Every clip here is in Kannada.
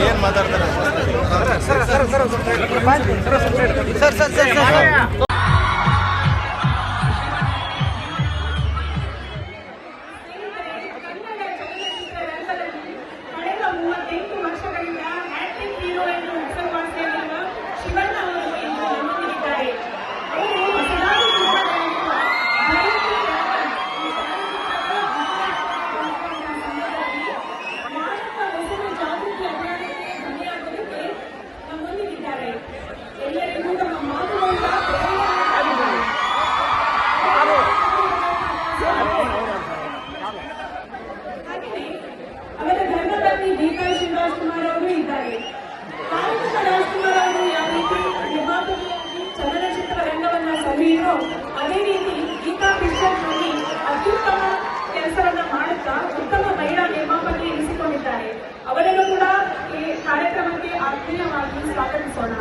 ಏನ್ ಮಾತಾಡ್ತಾರೆ ಸರ್ ಅದೇ ರೀತಿ ಗೀತಾ ಪಿಕ್ಚರ್ಸ್ನಲ್ಲಿ ಅತ್ಯುತ್ತಮ ಕೆಲಸವನ್ನ ಮಾಡುತ್ತಾ ಉತ್ತಮ ಮಹಿಳಾ ನಿರ್ಮಾಪಕಿ ಎನಿಸಿಕೊಂಡಿದ್ದಾರೆ. ಅವರನ್ನು ಕೂಡ ಈ ಕಾರ್ಯಕ್ರಮಕ್ಕೆ ಆತ್ಮೀಯವಾಗಿ ಸ್ವಾಗತಿಸೋಣ.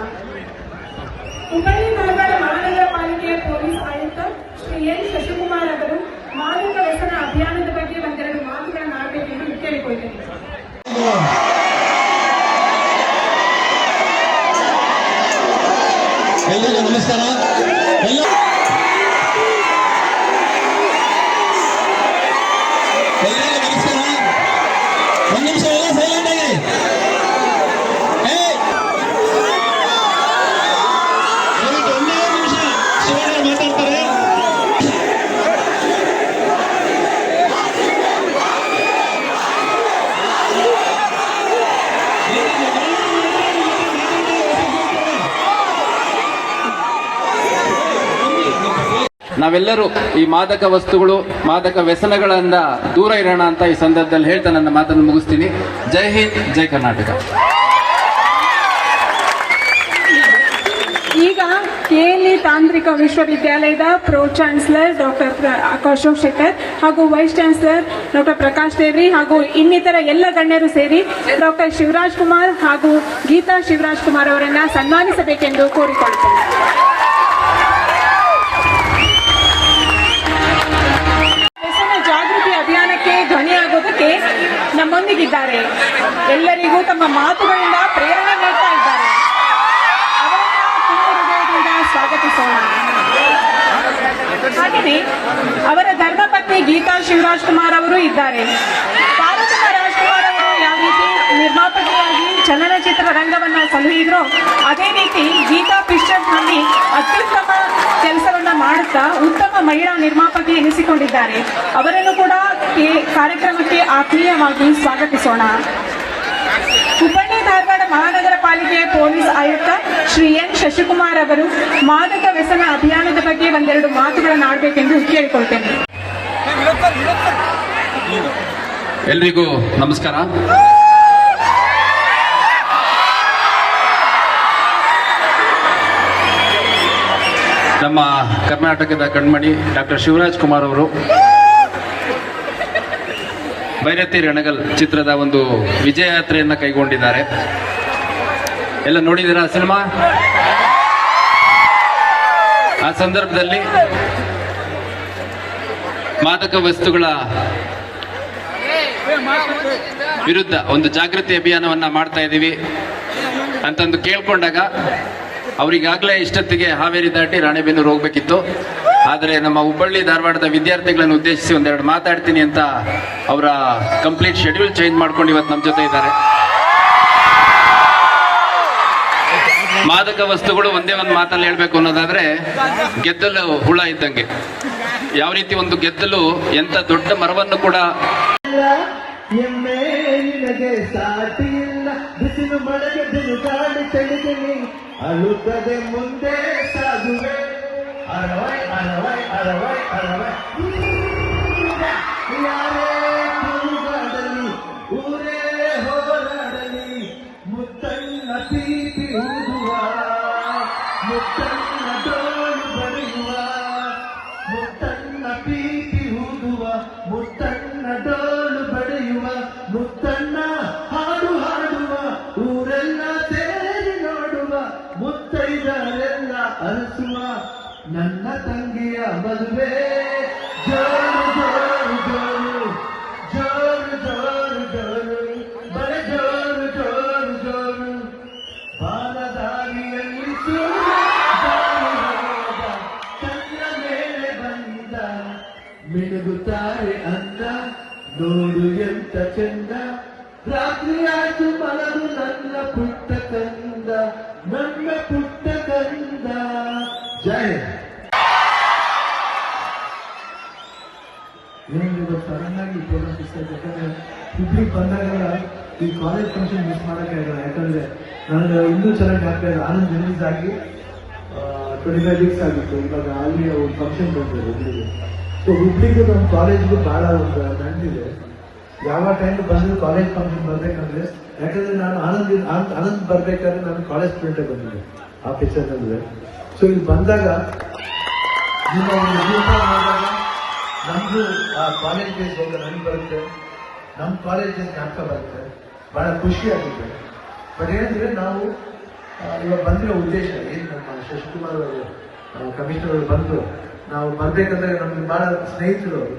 ಹುಬ್ಬಳ್ಳಿ ಧಾರವಾಡ ಮಹಾನಗರ ಪಾಲಿಕೆಯ ಪೊಲೀಸ್ ಆಯುಕ್ತ ಶ್ರೀ ಎನ್ ಶಶಿಕುಮಾರ್ ಅವರು ಮಾದಕ ವ್ಯಸನ ಅಭಿಯಾನದ ಬಗ್ಗೆ ಒಂದೆರಡು ಮಾತುಗಳನ್ನು ಆಡಬೇಕೆಂದು ಕೇಳಿಕೊಳ್ತೇನೆ. ಎಲ್ಲರಿಗೂ ನಮಸ್ಕಾರ. ಎಲ್ಲರಿಗೂ ನಮಸ್ಕಾರ. ಒಂದು ನಿಮಿಷ ಎಲ್ಲ ಸೈಲೆಂಟ್ ಆಗಿ. ಒಂದೇ ನಿಮಿಷ ಶಿವಣ್ಣ ಮಾತಾಡ್ತಾರೆ. ನಾವೆಲ್ಲರೂ ಈ ಮಾದಕ ವಸ್ತುಗಳು ಮಾದಕ ವ್ಯಸನಗಳಿಂದ ದೂರ ಇರೋಣ ಅಂತ ಈ ಸಂದರ್ಭದಲ್ಲಿ ಹೇಳ್ತಾ ನನ್ನ ಮಾತನ್ನು ಮುಗಿಸ್ತೀನಿ. ಜೈ ಹಿಂದ್, ಜೈ ಕರ್ನಾಟಕ. ಈಗ ಕೆಎಲ್ಇ ತಾಂತ್ರಿಕ ವಿಶ್ವವಿದ್ಯಾಲಯದ pro chancellor doctor Ashok Shettar ಹಾಗೂ ವೈಸ್ ಚಾನ್ಸಲರ್ ಡಾಕ್ಟರ್ ಪ್ರಕಾಶ್ ದೇವ್ರಿ ಹಾಗೂ ಇನ್ನಿತರ ಎಲ್ಲ ಗಣ್ಯರು ಸೇರಿ ಡಾಕ್ಟರ್ ಶಿವರಾಜ್ ಕುಮಾರ್ ಹಾಗೂ ಗೀತಾ ಶಿವರಾಜ್ ಕುಮಾರ್ ಅವರನ್ನ ಸನ್ಮಾನಿಸಬೇಕೆಂದು ಕೋರಿಕೊಳ್ಳುತ್ತೇನೆ. ಧ್ವನಿಯಾಗೋದಕ್ಕೆ ನಮ್ಮೊಂದಿಗಿದ್ದಾರೆ. ಎಲ್ಲರಿಗೂ ತಮ್ಮ ಮಾತುಗಳಿಂದ ಪ್ರೇರಣೆ ನೀಡ್ತಾ ಇದ್ದಾರೆ. ಅವರನ್ನ ತುಂಬ ಹೃದಯದಿಂದ ಸ್ವಾಗತಿಸೋಣ. ಹಾಗೆಯೇ ಅವರ ಧರ್ಮಪತ್ನಿ ಗೀತಾ ಶಿವರಾಜ್ ಕುಮಾರ್ ಅವರು ಇದ್ದಾರೆ. ಪಾರ್ವತಿ ರಾಜ್ಕುಮಾರ್ ಅವರು ಯಾವ ರೀತಿ ನಿರ್ಮಾಪಕಿಯಾಗಿ ಚಲನಚಿತ್ರ ರಂಗವನ್ನ ಸಲಹಿದ್ರು, ಅದೇ ರೀತಿ ಗೀತಾ ಪಿಕ್ಚರ್ಸ್ನಲ್ಲಿ ಅತ್ಯುತ್ತಮ ಕೆಲಸವನ್ನ ಮಾಡುತ್ತಾ ಉತ್ತಮ ಮಹಿಳಾ ನಿರ್ಮಾಪಕಿ ಎನಿಸಿಕೊಂಡಿದ್ದಾರೆ. ಅವರನ್ನು ಕೂಡ ಕಾರ್ಯಕ್ರಮಕ್ಕೆ ಆತ್ಮೀಯವಾಗಿ ಸ್ವಾಗತಿಸೋಣ. ಹುಬ್ಬಳ್ಳಿ ಧಾರವಾಡ ಮಹಾನಗರ ಪಾಲಿಕೆಯ ಪೊಲೀಸ್ ಆಯುಕ್ತ ಶ್ರೀ ಎನ್ ಶಶಿಕುಮಾರ್ ಅವರು ಮಾದಕ ವ್ಯಸನ ಅಭಿಯಾನದ ಬಗ್ಗೆ ಒಂದೆರಡು ಮಾತುಗಳನ್ನು ಆಡಬೇಕೆಂದು ಕೇಳಿಕೊಳ್ತೇನೆ. ಎಲ್ರಿಗೂ ನಮಸ್ಕಾರ. ನಮ್ಮ ಕರ್ನಾಟಕದ ಕಣ್ಮಣಿ ಡಾಕ್ಟರ್ ಶಿವರಾಜ್ ಕುಮಾರ್ ಅವರು ಭೈರತಿ ರಣಗಲ್ ಚಿತ್ರದ ಒಂದು ವಿಜಯ ಯಾತ್ರೆಯನ್ನ ಕೈಗೊಂಡಿದ್ದಾರೆ. ಎಲ್ಲ ನೋಡಿದ್ದೀರಾ ಸಿನಿಮಾ? ಆ ಸಂದರ್ಭದಲ್ಲಿ ಮಾದಕ ವಸ್ತುಗಳ ವಿರುದ್ಧ ಒಂದು ಜಾಗೃತಿ ಅಭಿಯಾನವನ್ನ ಮಾಡ್ತಾ ಇದ್ದೀವಿ ಅಂತಂದು ಕೇಳ್ಕೊಂಡಾಗ ಅವರಿಗಾಗಲೇ ಇಷ್ಟೊತ್ತಿಗೆ ಹಾವೇರಿ ದಾಟಿ ರಾಣೆಬೆನ್ನೂರು ಹೋಗ್ಬೇಕಿತ್ತು. ಆದರೆ ನಮ್ಮ ಹುಬ್ಬಳ್ಳಿ ಧಾರವಾಡದ ವಿದ್ಯಾರ್ಥಿಗಳನ್ನು ಉದ್ದೇಶಿಸಿ ಒಂದೆರಡು ಮಾತಾಡ್ತೀನಿ ಅಂತ ಅವರ ಕಂಪ್ಲೀಟ್ ಶೆಡ್ಯೂಲ್ ಚೇಂಜ್ ಮಾಡ್ಕೊಂಡು ಇವತ್ತು ನಮ್ಮ ಜೊತೆ ಇದ್ದಾರೆ. ಮಾದಕ ವಸ್ತುಗಳು ಒಂದೇ ಒಂದು ಮಾತಲ್ಲಿ ಹೇಳ್ಬೇಕು ಅನ್ನೋದಾದ್ರೆ ಗೆದ್ದಲು ಹುಳ ಇದ್ದಂಗೆ. ಯಾವ ರೀತಿ ಒಂದು ಗೆದ್ದಲು ಎಂತ ದೊಡ್ಡ ಮರವನ್ನು ಕೂಡ ಬಿಸಿಲು ಮಳೆಗೆ ಬಿರುಗಾಳಿ ಚಳಿಗೆ ಅಳುತ್ತದೆ ಮುಂದೆ ಸಾಗುವೆ ಅರವೈ ಅರವೈ ಅರವೈ ಅರವೈ ಯಾರೇ ಕೂಗಾಡಲಿ ಊರೇ ಹೋರಾಡಲಿ ಮುತ್ತಣ್ಣ ಪ್ರೀತಿ ಊದುವ ಮುತ್ತಣ್ಣ ಡೋಲು ಬಡಿಯುವ ಮುತ್ತಣ್ಣ ಪ್ರೀತಿ ಊದುವ ಮುತ್ತಣ್ಣ ಡೋಲು ಬಡಿಯುವ ಮುತ್ತಣ್ಣ ಹಾಡು ಹಾಡುವ ಊರೆಲ್ಲ ಸೇರಿ ನೋಡುವ ಅರಸುವ ನನ್ನ ತಂಗಿಯ ಮದುವೆ ಜೋರು ಜೋರು ಜೋರು ಜೋರು ಜೋರು ಜೋರು ಬಡ ಜೋರು ಜೋರು ಜೋರು ಬಾಲದಾರಿಯಲ್ಲಿ ಚಂದ್ರ ಮೇಲೆ ಬಂದ ಮಿನುಗುತ್ತಾರೆ ಅಂದ ನೋಡು ಎಂತ ಚಂದ ರಾತ್ರಿ ಆಯ್ತು ಮಲಗು ನನ್ನ ಪುಟ್ಟ ಕಂದ ನನ್ನ ಪುಟ್ಟ ಕಂದ ಜಯ ಏನಿದೆ ಸಡನ್ ಆಗಿ ಪ್ರೋಗ್ರಾಮ್ ಯಾಕಂದ್ರೆ ಹುಬ್ಳಿಗೆ ಬಂದಾಗ ಈ ಕಾಲೇಜ್ ಫಂಕ್ಷನ್ ಮಿಸ್ ಮಾಡೋಕ್ಕಾಗಲ್ಲ. ಯಾಕಂದ್ರೆ ನನಗೆ ಇನ್ನೂ ಚೆನ್ನಾಗಿ ಆಗ್ತಾ ಇದೆ. ಆನಂದ್ ರಿಲೀಸ್ ಆಗಿ 25 ವೀಕ್ಸ್ ಆಗಿತ್ತು. ಇವಾಗ ಅಲ್ಲಿ ಒಂದು ಫಂಕ್ಷನ್ ಬಂದಿದೆ ಹುಬ್ಳಿಗೆ. ಸೊ ಹುಬ್ಳಿಗೂ ನಮ್ಮ ಕಾಲೇಜ್ಗೂ ಬಹಳ ಒಂದು ನಂದಿದೆ. ಯಾವ ಟೈಮ್ ಬಂದ್ರು ಕಾಲೇಜ್ ಫಂಕ್ಷನ್ ಬರ್ಬೇಕಂದ್ರೆ, ಯಾಕಂದ್ರೆ ನಾನು ಆನಂದ್ ಬರ್ಬೇಕಾದ್ರೆ ನಾನು ಕಾಲೇಜ್ ಸ್ಟೂಡೆಂಟೇ ಬಂದಿದ್ದೆ ಆ ಪಿಕ್ಚರ್ ನಲ್ಲಿ. ಸೊ ಇಲ್ಲಿ ಬಂದಾಗ ನಿಮ್ಮ ಒಂದು ರೂಪ ನೋಡಿದಾಗ ನಮ್ದು ಆ ಕಾಲೇಜ್ ಡೇಸ್ ಹೋಗ ನನಗೆ ಬರುತ್ತೆ, ನಮ್ಮ ಕಾಲೇಜ್ ಡೇಸ್ ಜ್ಞಾಪಕ ಬರುತ್ತೆ, ಬಹಳ ಖುಷಿ ಆಗುತ್ತೆ. ಬಟ್ ಏನಂದ್ರೆ ನಾವು ಇವಾಗ ಬಂದಿರೋ ಉದ್ದೇಶ ಏನು, ನಮ್ಮ ಶಶಿಕುಮಾರ್ ಅವರು ಕಮಿಷನರ್ ಅವರು ಬಂದು ನಾವು ಬರ್ಬೇಕಂದ್ರೆ ನಮ್ಗೆ ಬಹಳ ಸ್ನೇಹಿತರು ಅವರು.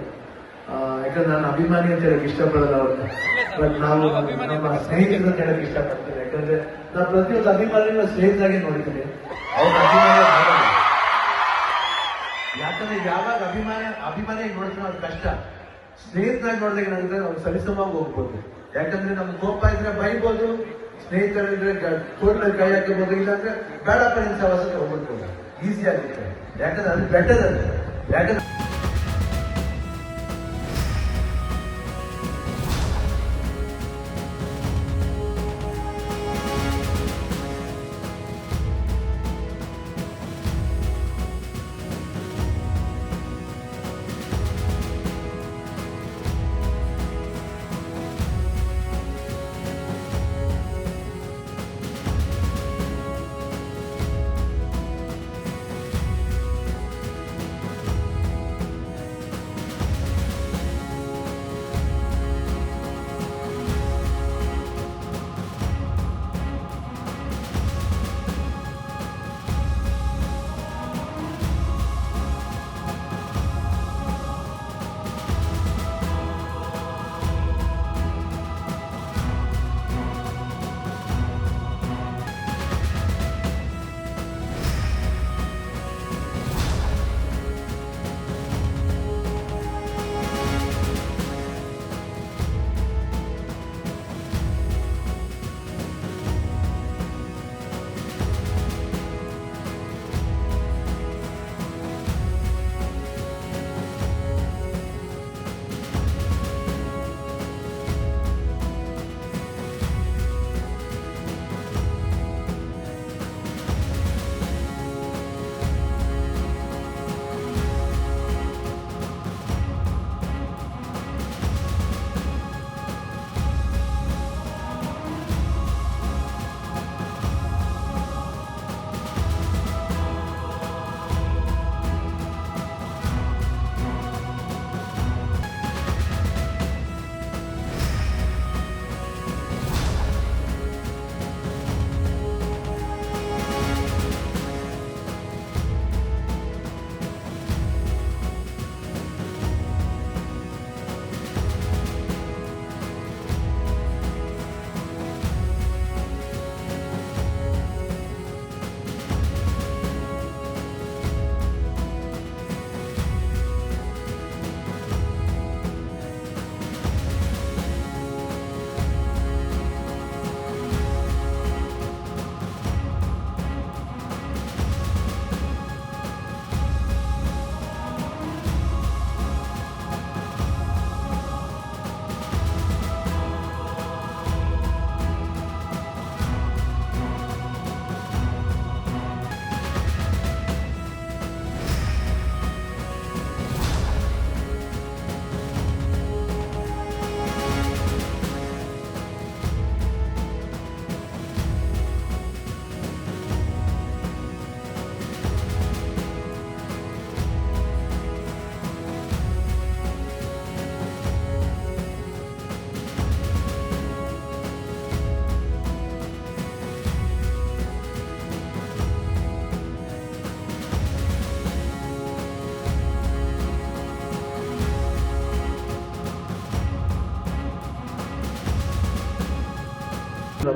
ಯಾಕಂದ್ರೆ ನಾನು ಅಭಿಮಾನಿ ಅಂತ ಹೇಳಕ್ ಇಷ್ಟಪಡಲ್ಲ ಅವ್ರನ್ನ, ಬಟ್ ನಾವು ನಮ್ಮ ಸ್ನೇಹಿತರು ಅಂತ ಹೇಳಕ್ ಇಷ್ಟಪಡ್ತೇವೆ. ಯಾಕಂದ್ರೆ ನಾನು ಪ್ರತಿಯೊಂದು ಅಭಿಮಾನಿನ ಸ್ನೇಹಿತರಾಗಿ ನೋಡ್ತೀನಿ, ಅವ್ರ ಅಭಿಮಾನ ಮಾಡಲ್ಲ. ಯಾಕಂದ್ರೆ ಯಾವಾಗ ಅಭಿಮಾನಿಯಾಗಿ ನೋಡ್ತೀವಿ ಅದು ಕಷ್ಟ. ಸ್ನೇಹಿತರಾಗಿ ನೋಡಿದಾಗ ಏನಾಗುತ್ತೆ, ನಾವು ಸರಿಸಮವಾಗಿ ಹೋಗ್ಬೋದು. ಯಾಕಂದ್ರೆ ನಮ್ಗೆ ಕೋಪ ಇದ್ರೆ ಬೈಬೋದು, ಸ್ನೇಹಿತರಿದ್ರೆ ಕೋರ್ಟ್ನಲ್ಲಿ ಕೈ ಹಾಕಬಹುದು, ಇಲ್ಲಾಂದ್ರೆ ಬೇಡಪ್ಪ ನಿನ್ ಸವಾಸಕ್ಕೆ ಹೋಗ್ಬೋದು, ಈಸಿ ಆಗುತ್ತೆ. ಯಾಕಂದ್ರೆ ಅದು ಬೆಟರ್ ಅದು. ಯಾಕಂದ್ರೆ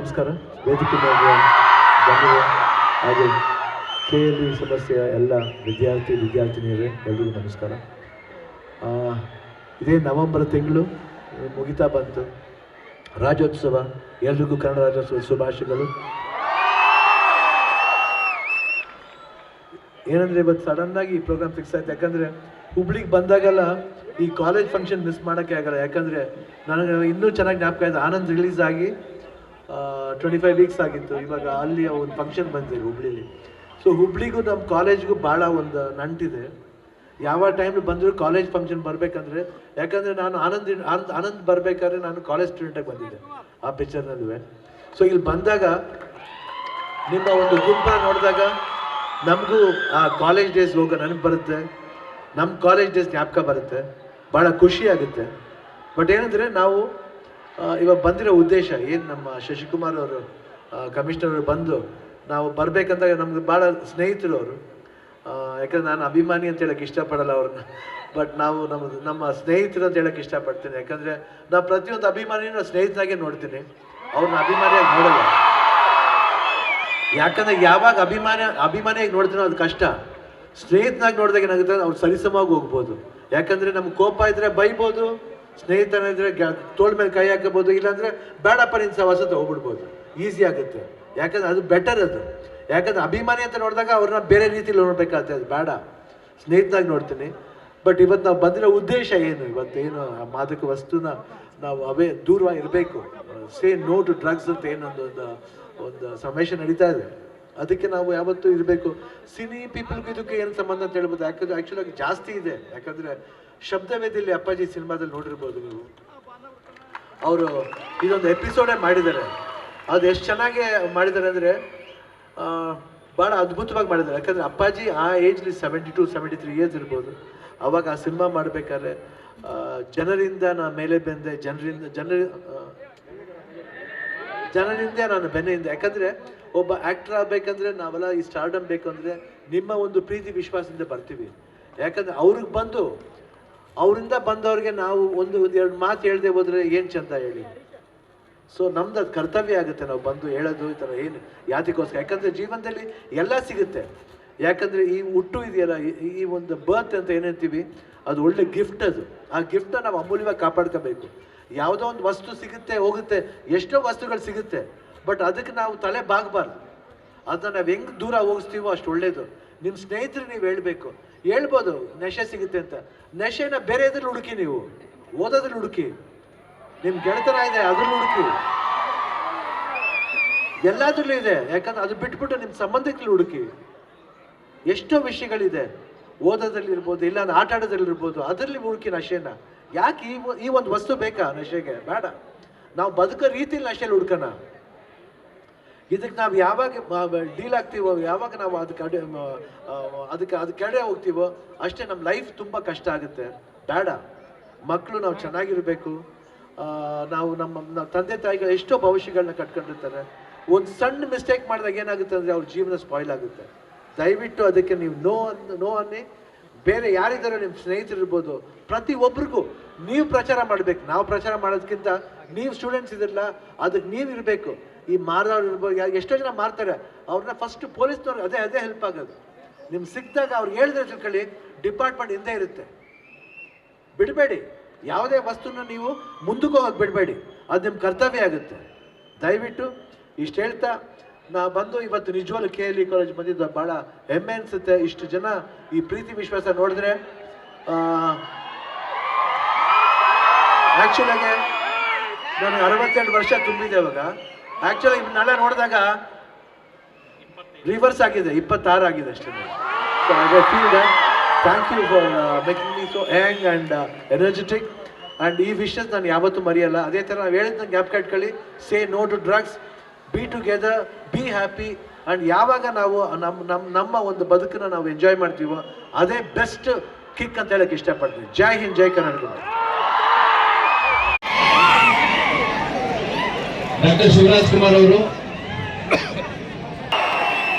ನಮಸ್ಕಾರ. ವೇದಿಕೆ ಮೇಲೆ ಬಂದಿರುವ ಹಾಗೂ KLE ಸಮಸ್ಯೆಯ ಎಲ್ಲ ವಿದ್ಯಾರ್ಥಿನಿಯರೇ ಎಲ್ರಿಗೂ ನಮಸ್ಕಾರ. ಇದೇ ನವೆಂಬರ್ ತಿಂಗಳು ಮುಗಿತಾ ಬಂತು. ರಾಜ್ಯೋತ್ಸವ, ಎಲ್ರಿಗೂ ಕನ್ನಡ ರಾಜ್ಯೋತ್ಸವ ಶುಭಾಶಯಗಳು. ಏನಂದರೆ ಇವತ್ತು ಸಡನ್ನಾಗಿ ಈ ಪ್ರೋಗ್ರಾಮ್ ಫಿಕ್ಸ್ ಆಯ್ತು. ಯಾಕಂದರೆ ಹುಬ್ಳಿಗೆ ಬಂದಾಗೆಲ್ಲ ಈ ಕಾಲೇಜ್ ಫಂಕ್ಷನ್ ಮಿಸ್ ಮಾಡೋಕ್ಕೆ ಆಗಲ್ಲ. ಯಾಕಂದರೆ ನನಗೆ ಇನ್ನೂ ಚೆನ್ನಾಗಿ ಜ್ಞಾಪಕ ಇದೆ, ಆನಂದ್ ರಿಲೀಸ್ ಆಗಿ 25 ವೀಕ್ಸ್ ಆಗಿತ್ತು. ಇವಾಗ ಅಲ್ಲಿ ಒಂದು ಫಂಕ್ಷನ್ ಬಂದಿದೆ ಹುಬ್ಳಿಲಿ. ಸೊ ಹುಬ್ಳಿಗೂ ನಮ್ಮ ಕಾಲೇಜ್ಗೂ ಭಾಳ ಒಂದು ನಂಟಿದೆ. ಯಾವ ಟೈಮ್ ಬಂದರೂ ಕಾಲೇಜ್ ಫಂಕ್ಷನ್ ಬರಬೇಕಂದ್ರೆ, ಯಾಕಂದರೆ ನಾನು ಆನಂದ್ ಬರಬೇಕಾದ್ರೆ ನಾನು ಕಾಲೇಜ್ ಸ್ಟೂಡೆಂಟಾಗಿ ಬಂದಿದ್ದೆ ಆ ಪಿಕ್ಚರ್ನಲ್ಲೂ. ಸೊ ಇಲ್ಲಿ ಬಂದಾಗ ನಿಮ್ಮ ಒಂದು ಗುಂಪ ನೋಡಿದಾಗ ನಮಗೂ ಆ ಕಾಲೇಜ್ ಡೇಸ್ ಹೋಗೋ ನನಗೆ ಬರುತ್ತೆ, ನಮ್ಮ ಕಾಲೇಜ್ ಡೇಸ್ ಜ್ಞಾಪಕ ಬರುತ್ತೆ, ಭಾಳ ಖುಷಿ ಆಗುತ್ತೆ. ಬಟ್ ಏನಂದರೆ ನಾವು ಇವಾಗ ಬಂದಿರೋ ಉದ್ದೇಶ ಏನು, ನಮ್ಮ ಶಶಿಕುಮಾರ್ ಅವರು ಕಮಿಷನರ್ ಅವರು ಬಂದು ನಾವು ಬರಬೇಕಂತ ನಮ್ಗೆ ಭಾಳ ಸ್ನೇಹಿತರು ಅವರು. ಯಾಕಂದರೆ ನಾನು ಅಭಿಮಾನಿ ಅಂತ ಹೇಳೋಕ್ಕೆ ಇಷ್ಟಪಡಲ್ಲ ಅವ್ರನ್ನ, ಬಟ್ ನಾವು ನಮ್ಮ ಸ್ನೇಹಿತರು ಅಂತ ಹೇಳೋಕ್ಕೆ ಇಷ್ಟಪಡ್ತೀನಿ. ಯಾಕಂದರೆ ನಾವು ಪ್ರತಿಯೊಂದು ಅಭಿಮಾನಿನ ಸ್ನೇಹಿತನಾಗೆ ನೋಡ್ತೀನಿ, ಅವ್ರನ್ನ ಅಭಿಮಾನಿಯಾಗಿ ನೋಡಲ್ಲ. ಯಾಕಂದರೆ ಯಾವಾಗ ಅಭಿಮಾನಿಯಾಗಿ ನೋಡ್ತೀನೋ ಅದು ಕಷ್ಟ. ಸ್ನೇಹಿತನಾಗಿ ನೋಡಿದಾಗ ಏನಾಗುತ್ತೆ, ಅವ್ರು ಸರಿಸಮವಾಗಿ ಹೋಗ್ಬೋದು. ಯಾಕಂದರೆ ನಮ್ಗೆ ಕೋಪ ಇದ್ದರೆ ಬೈಬೋದು, ಸ್ನೇಹಿತನ ಇದ್ದರೆ ತೋಳ ಮೇಲೆ ಕೈ ಹಾಕಬೋದು, ಇಲ್ಲಾಂದರೆ ಬೇಡಪ್ಪ ನಿನ್ನ ಸವಾಸದ ಹೋಗ್ಬಿಡ್ಬೋದು, ಈಸಿ ಆಗುತ್ತೆ. ಯಾಕಂದರೆ ಅದು ಬೆಟರ್ ಅದು. ಯಾಕಂದರೆ ಅಭಿಮಾನಿ ಅಂತ ನೋಡಿದಾಗ ಅವ್ರನ್ನ ಬೇರೆ ರೀತಿಯಲ್ಲಿ ನೋಡ್ಬೇಕಾಗ್ತದೆ, ಅದು ಬೇಡ, ಸ್ನೇಹಿತನಾಗಿ ನೋಡ್ತೀನಿ. ಬಟ್ ಇವತ್ತು ನಾವು ಬಂದಿರೋ ಉದ್ದೇಶ ಏನು, ಇವತ್ತೇನು ಆ ಮಾದಕ ವಸ್ತುನ ನಾವು ದೂರವಾಗಿ ಇರಬೇಕು, ಸೇ ನೋ ಟು ಡ್ರಗ್ಸ್ ಅಂತ ಏನೊಂದು ಒಂದು ಸಮಾವೇಶ ನಡೀತಾ ಇದೆ. ಅದಕ್ಕೆ ನಾವು ಯಾವತ್ತೂ ಇರಬೇಕು. ಸಿನಿ ಪೀಪಲ್ಗೂ ಇದಕ್ಕೆ ಏನು ಸಂಬಂಧ ಅಂತ ಹೇಳ್ಬೋದು. ಯಾಕಂದರೆ ಆ್ಯಕ್ಚುಲಾಗಿ ಜಾಸ್ತಿ ಇದೆ. ಯಾಕಂದರೆ ಶಬ್ದವೇದಿಯಲ್ಲಿ ಅಪ್ಪಾಜಿ ಸಿನಿಮಾದಲ್ಲಿ ನೋಡಿರ್ಬೋದು ನೀವು, ಅವರು ಇದೊಂದು ಎಪಿಸೋಡೇ ಮಾಡಿದ್ದಾರೆ. ಅದು ಎಷ್ಟು ಚೆನ್ನಾಗಿ ಮಾಡಿದ್ದಾರೆ ಅಂದರೆ ಭಾಳ ಅದ್ಭುತವಾಗಿ ಮಾಡಿದ್ದಾರೆ. ಯಾಕಂದರೆ ಅಪ್ಪಾಜಿ ಆ ಏಜ್ಲಿ 72-73 ಇಯರ್ಸ್ ಇರ್ಬೋದು. ಅವಾಗ ಆ ಸಿನಿಮಾ ಮಾಡಬೇಕಾದ್ರೆ ಜನರಿಂದ ನಾನು ಮೇಲೆ ಬಂದೆ, ಜನರಿಂದ ನಾನು ಬೆನ್ನೆಯಿಂದ. ಯಾಕಂದರೆ ಒಬ್ಬ ಆ್ಯಕ್ಟರ್ ಆಗಬೇಕಂದ್ರೆ ನಾವೆಲ್ಲ ಈ ಸ್ಟಾರ್ಡಮ್ ಬೇಕಂದರೆ ನಿಮ್ಮ ಒಂದು ಪ್ರೀತಿ ವಿಶ್ವಾಸದಿಂದ ಬರ್ತೀವಿ. ಯಾಕಂದರೆ ಅವರಿಂದ ಬಂದವ್ರಿಗೆ ನಾವು ಒಂದು ಎರಡು ಮಾತು ಹೇಳದೆ ಹೋದರೆ ಏನು ಚಂದ ಹೇಳಿ. ಸೊ ನಮ್ದು ಅದು ಕರ್ತವ್ಯ ಆಗುತ್ತೆ ನಾವು ಬಂದು ಹೇಳೋದು ಈ ಥರ ಏನು ಯಾತಿಗೋಸ್ಕರ. ಯಾಕಂದರೆ ಜೀವನದಲ್ಲಿ ಎಲ್ಲ ಸಿಗುತ್ತೆ. ಯಾಕಂದರೆ ಈ ಹುಟ್ಟು ಇದೆಯಲ್ಲ, ಈ ಒಂದು ಬರ್ತ್ ಅಂತ ಏನಂತೀವಿ, ಅದು ಒಳ್ಳೆ ಗಿಫ್ಟ್. ಅದು ಆ ಗಿಫ್ಟನ್ನ ನಾವು ಅಮೂಲ್ಯವಾಗಿ ಕಾಪಾಡ್ಕೋಬೇಕು. ಯಾವುದೋ ಒಂದು ವಸ್ತು ಸಿಗುತ್ತೆ ಹೋಗುತ್ತೆ, ಎಷ್ಟೋ ವಸ್ತುಗಳು ಸಿಗುತ್ತೆ, ಬಟ್ ಅದಕ್ಕೆ ನಾವು ತಲೆ ಬಾಗಬಾರ್ದು. ಅದನ್ನ ನಾವು ಹೆಂಗೆ ದೂರ ಹೋಗಿಸ್ತೀವೋ ಅಷ್ಟು ಒಳ್ಳೇದು. ನಿಮ್ಮ ಸ್ನೇಹಿತರು ನೀವು ಹೇಳ್ಬೋದು ನಶೆ ಸಿಗುತ್ತೆ ಅಂತ. ನಶೆನ ಬೇರೆ ಇದ್ರಲ್ಲಿ ಹುಡುಕಿ, ನೀವು ಓದೋದ್ರಲ್ಲಿ ಹುಡುಕಿ, ನಿಮ್ಮ ಗೆಳೆತನ ಇದೆ ಅದ್ರಲ್ಲಿ ಹುಡುಕಿ, ಎಲ್ಲಾದ್ರಲ್ಲೂ ಇದೆ. ಯಾಕಂದ್ರೆ ಅದು ಬಿಟ್ಬಿಟ್ಟು ನಿಮ್ಮ ಸಂಬಂಧಿಕರಲ್ಲಿ ಹುಡುಕಿ. ಎಷ್ಟೋ ವಿಷಯಗಳಿದೆ, ಓದೋದ್ರಲ್ಲಿ ಇರ್ಬೋದು, ಇಲ್ಲ ಆಟ ಆಡೋದ್ರಲ್ಲಿರ್ಬೋದು, ಅದರಲ್ಲಿ ಹುಡುಕಿ ನಶೆನ. ಯಾಕೆ ಈ ಒಂದು ವಸ್ತು ಬೇಕಾ ನಶೆಗೆ? ಬೇಡ. ನಾವು ಬದುಕೋ ರೀತಿಯಲ್ಲಿ ನಶೆಯಲ್ಲಿ ಹುಡ್ಕೋಣ. ಇದಕ್ಕೆ ನಾವು ಯಾವಾಗ ಡೀಲ್ ಆಗ್ತೀವೋ, ಯಾವಾಗ ನಾವು ಅದಕ್ಕೆ ಕೆಳಗೆ ಹೋಗ್ತೀವೋ ಅಷ್ಟೇ ನಮ್ಮ ಲೈಫ್ ತುಂಬ ಕಷ್ಟ ಆಗುತ್ತೆ. ಬೇಡ. ಮಕ್ಕಳು ನಾವು ಚೆನ್ನಾಗಿರಬೇಕು. ನಾವು ನಮ್ಮ ತಂದೆ ತಾಯಿಗಳು ಎಷ್ಟೋ ಭವಿಷ್ಯಗಳನ್ನ ಕಟ್ಕೊಂಡಿರ್ತಾರೆ. ಒಂದು ಸಣ್ಣ ಮಿಸ್ಟೇಕ್ ಮಾಡಿದಾಗ ಏನಾಗುತ್ತೆ ಅಂದರೆ ಅವ್ರ ಜೀವನ ಸ್ಪಾಯ್ಲ್ ಆಗುತ್ತೆ. ದಯವಿಟ್ಟು ಅದಕ್ಕೆ ನೀವು ನೋ ಅನ್ನಿ. ಬೇರೆ ಯಾರಿದ್ದಾರೋ ನಿಮ್ಮ ಸ್ನೇಹಿತರಿರ್ಬೋದು, ಪ್ರತಿಯೊಬ್ಬರಿಗೂ ನೀವು ಪ್ರಚಾರ ಮಾಡಬೇಕು. ನಾವು ಪ್ರಚಾರ ಮಾಡೋದಕ್ಕಿಂತ ನೀವು ಸ್ಟೂಡೆಂಟ್ಸ್ ಇದಿರಲ್ಲ, ಅದಕ್ಕೆ ನೀವು ಇರಬೇಕು. ಈ ಮಾರ್ದವ್ರು ಇರ್ಬೋದು, ಎಷ್ಟೋ ಜನ ಮಾರ್ತಾರೆ, ಅವ್ರನ್ನ ಫಸ್ಟ್ ಪೊಲೀಸ್ನವ್ರು ಅದೇ ಹೆಲ್ಪ್ ಆಗೋದು. ನಿಮ್ಗೆ ಸಿಕ್ಕಿದಾಗ ಅವ್ರಿಗೆ ಹೇಳಿದ್ರೆ ತಿಳ್ಕೊಳ್ಳಿ, ಡಿಪಾರ್ಟ್ಮೆಂಟ್ ಹಿಂದೆ ಇರುತ್ತೆ. ಬಿಡಬೇಡಿ, ಯಾವುದೇ ವಸ್ತುನ ನೀವು ಮುಂದಕ್ಕೆ ಹೋಗೋಕೆ ಬಿಡಬೇಡಿ, ಅದು ನಿಮ್ಮ ಕರ್ತವ್ಯ ಆಗುತ್ತೆ. ದಯವಿಟ್ಟು ಇಷ್ಟು ಹೇಳ್ತಾ ನಾ ಬಂದು ಇವತ್ತು ನಿಜವಾಗ್ಲೂ KLE ಕಾಲೇಜ್ ಬಂದಿದ್ದು ಭಾಳ ಹೆಮ್ಮೆ ಅನಿಸುತ್ತೆ. ಇಷ್ಟು ಜನ ಈ ಪ್ರೀತಿ ವಿಶ್ವಾಸ ನೋಡಿದ್ರೆ. ಆ್ಯಕ್ಚುಲಾಗಿ ನಾನು 62 ವರ್ಷ ತುಂಬಿದೆ ಇವಾಗ. ಆ್ಯಕ್ಚುಲಿ ನಾಳೆ ನೋಡಿದಾಗ ರಿವರ್ಸ್ ಆಗಿದೆ, 26 ಆಗಿದೆ ಅಷ್ಟೇ. So I feel that thank you for making me so young and energetic. And ಈ ವಿಷಯಸ್ ನಾನು ಯಾವತ್ತೂ ಮರೆಯಲ್ಲ. ಅದೇ ಥರ ನಾವು ಹೇಳಿದ ಜ್ಞಾಪಕ ಇಟ್ಕೊಳ್ಳಿ. Say no to drugs, be together, be happy. And ಯಾವಾಗ ನಾವು ನಮ್ಮ ಒಂದು ಬದುಕನ್ನು ನಾವು ಎಂಜಾಯ್ ಮಾಡ್ತೀವೋ ಅದೇ ಬೆಸ್ಟ್ ಕಿಕ್ ಅಂತ ಹೇಳಕ್ಕೆ ಇಷ್ಟಪಡ್ತೀನಿ. ಜೈ ಹಿಂದ್, ಜೈ ಕರ್ನಾಟಕ. ಡಾಕ್ಟರ್ ಶಿವರಾಜ್ ಕುಮಾರ್ ಅವರು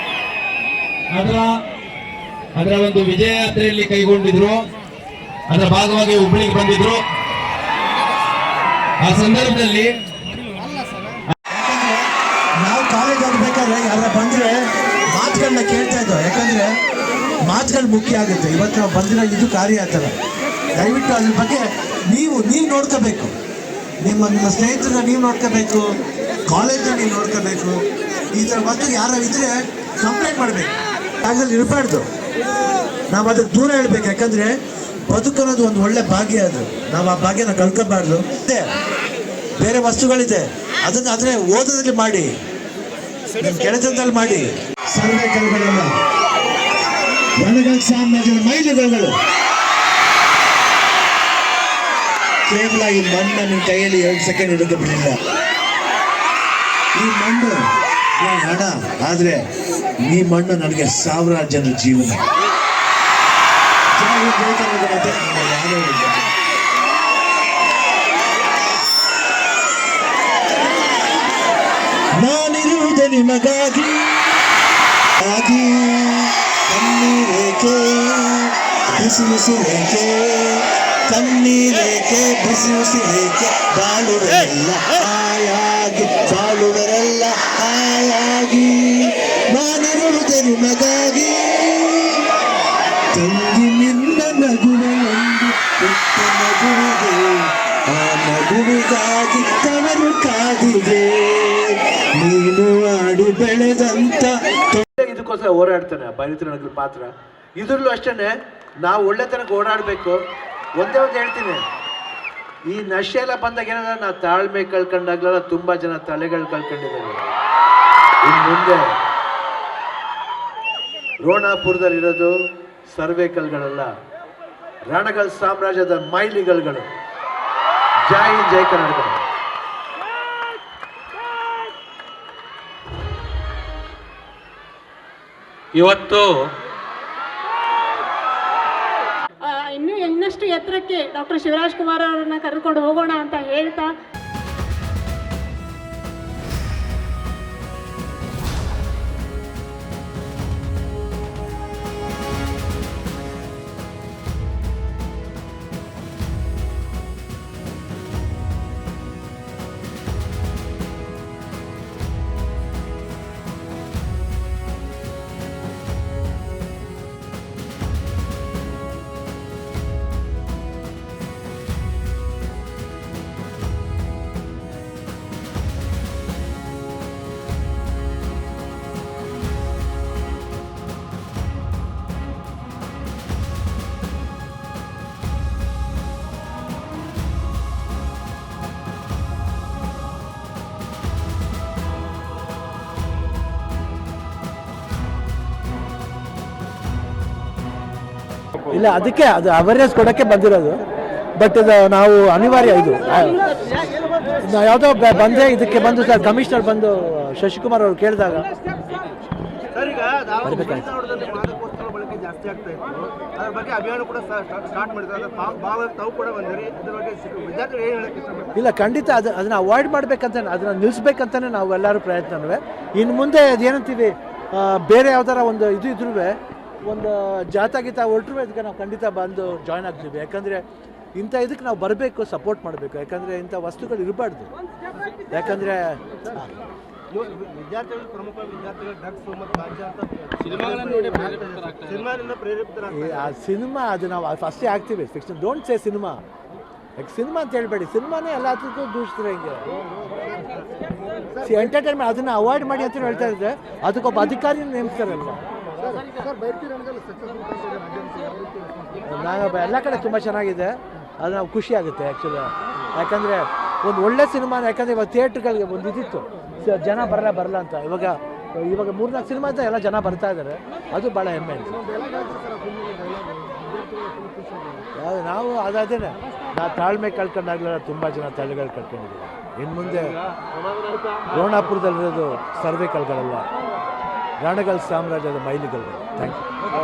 ಅದರ ಒಂದು ವಿಜಯ ಯಾತ್ರೆಯಲ್ಲಿ ಕೈಗೊಂಡಿದ್ರು. ಅದರ ಭಾಗವಾಗಿ ಹುಬ್ಬಳ್ಳಿಗೆ ಬಂದಿದ್ರು. ಆ ಸಂದರ್ಭದಲ್ಲಿ ಮಾತುಗಳನ್ನ ಕೇಳ್ತಾ ಇದ್ದೋ, ಯಾಕಂದ್ರೆ ಮಾತುಗಳು ಮುಖ್ಯ ಆಗುತ್ತೆ. ಇವತ್ತು ನಾವು ಬಂದಿರೋ ಇದು ಕಾರ್ಯ ಆ ಥರ. ದಯವಿಟ್ಟು ಅದ್ರ ಬಗ್ಗೆ ನೀವು ನೋಡ್ಕೋಬೇಕು. ನಿಮ್ಮ ಸ್ನೇಹಿತರನ್ನ ನೀವು ನೋಡ್ಕೋಬೇಕು, ಕಾಲೇಜ್ನ ನೀವು ನೋಡ್ಕೋಬೇಕು. ಈ ಥರ ಮಾತು ಯಾರು ಇದ್ರೆ ಕಂಪ್ಲೇಂಟ್ ಮಾಡಬೇಕು. ಜಾಗದಲ್ಲಿ ಇರಬಾರ್ದು, ನಾವು ಅದಕ್ಕೆ ದೂರ ಹೇಳ್ಬೇಕು. ಯಾಕಂದ್ರೆ ಬದುಕನ್ನೋದು ಒಂದು ಒಳ್ಳೆ ಭಾಗ್ಯ, ಅದು ನಾವು ಆ ಭಾಗ್ಯನ ಕಳ್ಕೋಬಾರ್ದು. ಬೇರೆ ವಸ್ತುಗಳಿದೆ, ಅದನ್ನ ಆದರೆ ಓದೋದ್ರಲ್ಲಿ ಮಾಡಿ, ನಿಮ್ಮ ಕೆಲಸದಲ್ಲಿ ಮಾಡಿ. ಸರ್ವೆ ಕಲ್ಗಳೆಲ್ಲ ರಣಗಳ ಸಾಮ್ರಾಜ್ಯದ ಮೈಲುಗಲ್ಲುಗಳು. ಕೇವಲ ಈ ಮಣ್ಣ ನಿಮ್ಮ ಕೈಯಲ್ಲಿ 2 ಸೆಕೆಂಡ್ ಹಿಡಿದು ಬಿಡಲಿಲ್ಲ. ಈ ಮಣ್ಣು ಹಣ, ಆದ್ರೆ ಈ ಮಣ್ಣು ನನಗೆ 1000 ಜನರ ಜೀವನ. ನಾನಿರುವುದೇ ನಿಮಗಾಗಿ, ಕಣ್ಣೀರೇಕೆ ಬಿಸಿ ಕಣ್ಣೀರೇಕೆ ಬಿಸಿ ಬಾಳುವರೆಲ್ಲ ಹಾಯಾಗಿ, ಬಾಳುವರೆಲ್ಲ ಹಾಯಾಗಿ. ನಾನಿರುವುದೇ ನಿಮಗಾಗಿ, ತಂಗಿ ನಿನ್ನ ನಗುವೆ ಒಂದು ಪುಟ್ಟ ನಗುವಿಗೆ, ಆ ನಗುವಿಗಾಗಿ ತವರು ಕಾದಿದೆ. ನೀನು ಆಡಿ ಬೆಳೆದಂತ ಇದಕ್ಕೋಸ್ಕರ ಹೋರಾಡ್ತಾನೆ ಬೈರಿತ್ರ ನಗರ ಪಾತ್ರ. ಇದ್ರಲ್ಲೂ ಅಷ್ಟೇ ನಾವು ಒಳ್ಳೆತನಕ್ಕೆ ಓಡಾಡಬೇಕು. ಒಂದೇ ಒಂದು ಹೇಳ್ತೀನಿ, ಈ ನಶೆ ಎಲ್ಲ ಬಂದಾಗ ಏನಾದ ನಾವು ತಾಳ್ಮೆ ಕಳ್ಕೊಂಡಾಗ್ಲೆಲ್ಲ ತುಂಬ ಜನ ತಲೆಗಳು ಕಳ್ಕೊಂಡಿದ್ದಾರೆ. ಇನ್ನು ಮುಂದೆ ರೋಣಾಪುರದಲ್ಲಿರೋದು ಸರ್ವೆ ಕಲ್ಗಳಲ್ಲ, ರಣಗಳ ಸಾಮ್ರಾಜ್ಯದ ಮೈಲಿಗಲ್ಗಳು. ಜೈ ಹಿಂದ್, ಜೈ ಕರ್ನಾಟಕ. ಇವತ್ತು ಇನ್ನಷ್ಟು ಎತ್ತರಕ್ಕೆ ಡಾಕ್ಟರ್ ಶಿವರಾಜ್ ಕುಮಾರ್ ಅವರನ್ನ ಕರೆದುಕೊಂಡು ಹೋಗೋಣ ಅಂತ ಹೇಳ್ತಾ ಇಲ್ಲ, ಅದಕ್ಕೆ ಅದು ಅವೇರ್ನೆಸ್ ಕೊಡೋಕ್ಕೆ ಬಂದಿರೋದು. ಬಟ್ ಇದು ನಾವು ಅನಿವಾರ್ಯ. ಇದು ಯಾವುದೋ ಬಂದೆ ಇದಕ್ಕೆ ಬಂದು ಸರ್ ಕಮಿಷನರ್ ಬಂದು ಶಶಿಕುಮಾರ್ ಅವರು ಕೇಳಿದಾಗ ಬಳಕೆ ಜಾಸ್ತಿ ಆಗ್ತಾ ಇತ್ತು. ಅದ್ರ ಬಗ್ಗೆ ಅಭಿಯಾನ ಕೂಡ ಸ್ಟಾರ್ಟ್ ಮಾಡಿದ್ದಾರೆ. ತಾವು ಕೂಡ ಬಂದಿರಿ, ಇದ್ರ ಬಗ್ಗೆ ವಿದ್ಯಾರ್ಥಿಗಳು ಏನು ಹೇಳಕ್ಕೆ ಇಷ್ಟಪಡ್ತಾರೆ? ಇಲ್ಲ, ಖಂಡಿತ ಅದನ್ನ ಅವಾಯ್ಡ್ ಮಾಡ್ಬೇಕಂತ, ಅದನ್ನ ನಿಲ್ಲಿಸ್ಬೇಕಂತಾನೆ ನಾವು ಎಲ್ಲರೂ ಪ್ರಯತ್ನವೇ. ಇನ್ನು ಮುಂದೆ ಅದೇನಂತೀವಿ, ಬೇರೆ ಯಾವ್ದಾರ ಒಂದು ಇದು ಇದ್ರೂ ಒಂದು ಜಾಥಾ ಗೀತ ಹೊರಟ್ರು ಇದಕ್ಕೆ ನಾವು ಖಂಡಿತ ಬಂದು ಜಾಯ್ನ್ ಆಗ್ತೀವಿ. ಯಾಕಂದರೆ ಇಂಥ ಇದಕ್ಕೆ ನಾವು ಬರಬೇಕು, ಸಪೋರ್ಟ್ ಮಾಡಬೇಕು. ಯಾಕಂದರೆ ಇಂಥ ವಸ್ತುಗಳು ಇರಬಾರ್ದು. ಯಾಕಂದರೆ ವಿದ್ಯಾರ್ಥಿಗಳು, ಪ್ರಮುಖ ವಿದ್ಯಾರ್ಥಿಗಳು ಡ್ರಗ್ಸ್ ಮತ್ತು ಗಾಂಜಾ ಅಂತ ಸಿನಿಮಾದಿಂದ ಪ್ರೇರೇಪಿತರಾಗ್ತಾರೆ. ಆ ಸಿನಿಮಾ ಅದು ನಾವು ಫಸ್ಟೇ ಆಗ್ತೀವಿ ಫಿಕ್ಷನ್. Don't say cinema. ಯಾಕೆ ಸಿನಿಮಾ ಅಂತ ಹೇಳ್ಬೇಡಿ, ಸಿನಿಮಾನೇ ಎಲ್ಲದಕ್ಕೂ ದೂಷಿಸ್ತಾರೆ. ಹಿಂಗೆ ಎಂಟರ್ಟೈನ್ಮೆಂಟ್ ಅದನ್ನು ಅವಾಯ್ಡ್ ಮಾಡಿ ಅಂತ ಹೇಳ್ತಾ ಇದ್ದರೆ ಅದಕ್ಕೊಬ್ಬ ಅಧಿಕಾರಿನ ನೇಮಿಸ್ತಾರಲ್ವ. ನಾನು ಎಲ್ಲ ಕಡೆ ತುಂಬ ಚೆನ್ನಾಗಿದೆ, ಅದು ನಾವು ಖುಷಿ ಆಗುತ್ತೆ ಆ್ಯಕ್ಚುಲಿ. ಯಾಕಂದರೆ ಒಂದು ಒಳ್ಳೆ ಸಿನಿಮಾ, ಯಾಕಂದರೆ ಇವಾಗ ಥಿಯೇಟ್ರ್ಗಳಿಗೆ ಒಂದು ಇದಿತ್ತು ಜನ ಬರಲ್ಲ ಅಂತ. ಇವಾಗ 3-4 ಸಿನಿಮಾ ಅಂತ ಎಲ್ಲ ಜನ ಬರ್ತಾ ಇದ್ದಾರೆ, ಅದು ಭಾಳ ಹೆಮ್ಮೆ. ನಾವು ಅದೇನೆ, ನಾವು ತಾಳ್ಮೆ ಕಳ್ಕೊಂಡಾಗಲೆಲ್ಲ ತುಂಬ ಜನ ತಲೆಗಳು ಕಳ್ಕೊಂಡಿದ್ದೀವಿ. ಇನ್ನು ಮುಂದೆ ರೋಣಾಪುರದಲ್ಲಿರೋದು ಸರ್ವೆ ಕಲ್ಗಳಲ್ಲ, ರಣಗಳ ಸಾಮ್ರಾಜ್ಯದ ಮೈಲಿಗಲ್ಗಳು. Thank you.